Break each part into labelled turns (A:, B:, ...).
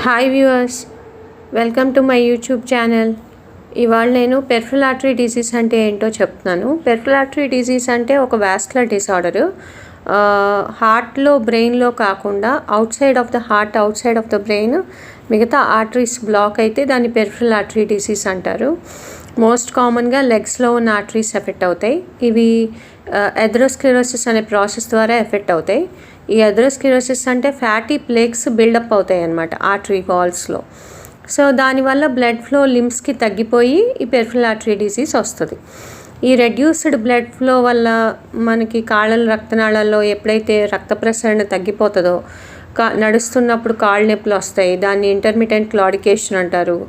A: Hi viewers, welcome to my YouTube channel. ఇవాళ నేను peripheral artery disease అంటే ఏంటో చెప్తున్నాను. పెరిఫెరల్ ఆర్టరీ డిసీజ్ అంటే ఒక వాస్కులర్ డిసార్డరు. హార్ట్లో, బ్రెయిన్లో కాకుండా out side of the heart, out side of the brain మిగతా ఆర్టరీస్ బ్లాక్ అయితే దాన్ని పెరిఫెరల్ ఆర్టరీ డిసీజ్ అంటారు. మోస్ట్ కామన్గా లెగ్స్లో ఉన్న ఆర్టరీస్ ఎఫెక్ట్ అవుతాయి. ఇవి ఎథెరోస్క్లెరోసిస్ అనే ప్రాసెస్ ద్వారా ఎఫెక్ట్ అవుతాయి. ఈ ఎథెరోస్క్లెరోసిస్ అంటే ఫ్యాటీ ప్లేక్స్ బిల్డప్ అవుతాయి అన్నమాట ఆర్టరీ వాల్స్లో. సో దానివల్ల బ్లడ్ ఫ్లో లిమ్స్కి తగ్గిపోయి ఈ పెరిఫెరల్ ఆర్టరీ డిసీజ్ వస్తుంది. ఈ రెడ్యూస్డ్ బ్లడ్ ఫ్లో వల్ల మనకి కాళ్ళ రక్తనాళాల్లో ఎప్పుడైతే రక్త ప్రసరణ తగ్గిపోతుందో నడుస్తున్నప్పుడు కాళ్ళ నొప్పులు వస్తాయి. దాన్ని ఇంటర్మిటెంట్ క్లాడికేషన్ అంటారు.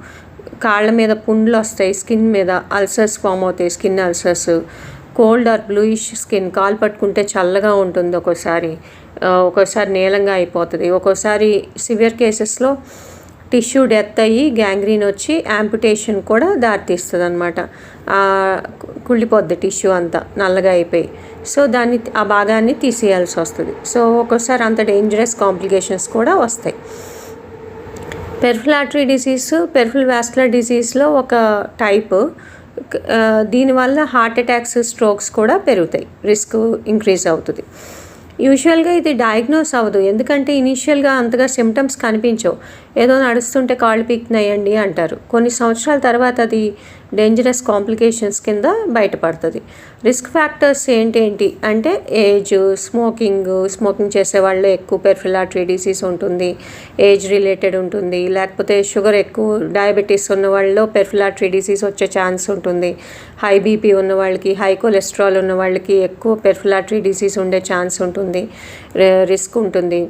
A: కాళ్ళ మీద పుండ్లు వస్తాయి, స్కిన్ మీద అల్సర్స్ ఫామ్ అవుతాయి, skin ulcers. Cold or bluish skin, కాలు పట్టుకుంటే చల్లగా ఉంటుంది, ఒక్కోసారి నీలంగా అయిపోతుంది. ఒక్కోసారి సివియర్ కేసెస్లో టిష్యూ డెత్ అయ్యి గ్యాంగ్రీన్ వచ్చి యాంపుటేషన్ కూడా దారితీస్తుంది అనమాట. కుళ్ళిపోద్ది టిష్యూ అంతా నల్లగా అయిపోయి. సో ఆ భాగాన్ని తీసేయాల్సి వస్తుంది. సో ఒక్కోసారి అంత డేంజరస్ కాంప్లికేషన్స్ కూడా వస్తాయి. Peripheral artery disease peripheral vascular డిసీజ్లో ఒక టైపు. దీనివల్ల హార్ట్ అటాక్స్, స్ట్రోక్స్ కూడా పెరుగుతాయి, రిస్క్ ఇంక్రీజ్ అవుతుంది. యూజువల్గా ఇది డయాగ్నోస్ అవ్వదు, ఎందుకంటే ఇనీషియల్గా అంతగా సిమ్టమ్స్ కనిపించవు. ఏదో నడుస్తుంటే కాళ్ళు పీకుతున్నాయండి అంటారు. కొన్ని సంవత్సరాల తర్వాత అది డేంజరస్ కాంప్లికేషన్స్ కింద బయటపడుతుంది. రిస్క్ ఫ్యాక్టర్స్ ఏంటి అంటే ఏజ్, స్మోకింగ్ చేసేవాళ్ళు ఎక్కువ పెరిఫెరల్ ఆర్టరీ డిసీజ్ ఉంటుంది, ఏజ్ రిలేటెడ్ ఉంటుంది. లేకపోతే షుగర్ ఎక్కువ, డయాబెటీస్ ఉన్న వాళ్ళలో పెరిఫెరల్ ఆర్టరీ డిసీజ్ వచ్చే ఛాన్స్ ఉంటుంది. హై బీపీ ఉన్న వాళ్ళకి, హై కొలెస్ట్రాల్ ఉన్న వాళ్ళకి ఎక్కువ పెరిఫెరల్ ఆర్టరీ డిసీజ్ ఉండే ఛాన్స్ ఉంటుంది, రిస్క్ ఉంటుంది.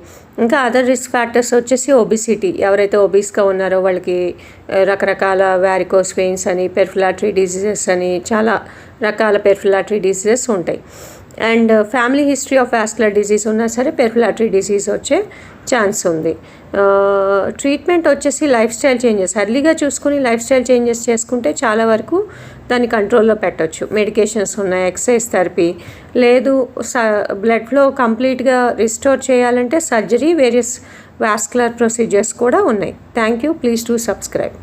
A: ఇంకా అదర్ రిస్క్ ఫ్యాక్టర్స్ వచ్చేసి ఒబిసిటీ. ఎవరైతే ఒబీస్గా ఉన్నారో వాళ్ళకి రకరకాల వారికోస్ వెయిన్స్ అని, పెరిఫెరల్ ఆర్టరీ డిసీజెస్ అని, చాలా రకాల పెరిఫెరల్ ఆర్టరీ డిసీజెస్ ఉంటాయి. And family history of vascular disease ఉన్నా సరే పెరిఫెరల్ ఆర్టరీ డిసీజ్ వచ్చే ఛాన్స్ ఉంది. ట్రీట్మెంట్ వచ్చేసి లైఫ్ స్టైల్ చేంజెస్, ఎర్లీగా చూసుకుని లైఫ్ స్టైల్ చేంజెస్ చేసుకుంటే చాలా వరకు దాన్ని కంట్రోల్లో పెట్టవచ్చు. మెడికేషన్స్ ఉన్నాయి, ఎక్సర్సైజ్ థెరపీ, లేదు బ్లడ్ ఫ్లో కంప్లీట్గా రిస్టోర్ చేయాలంటే సర్జరీ, వేరియస్ వాస్కులర్ ప్రొసీజర్స్ కూడా ఉన్నాయి. Thank you. Please do subscribe.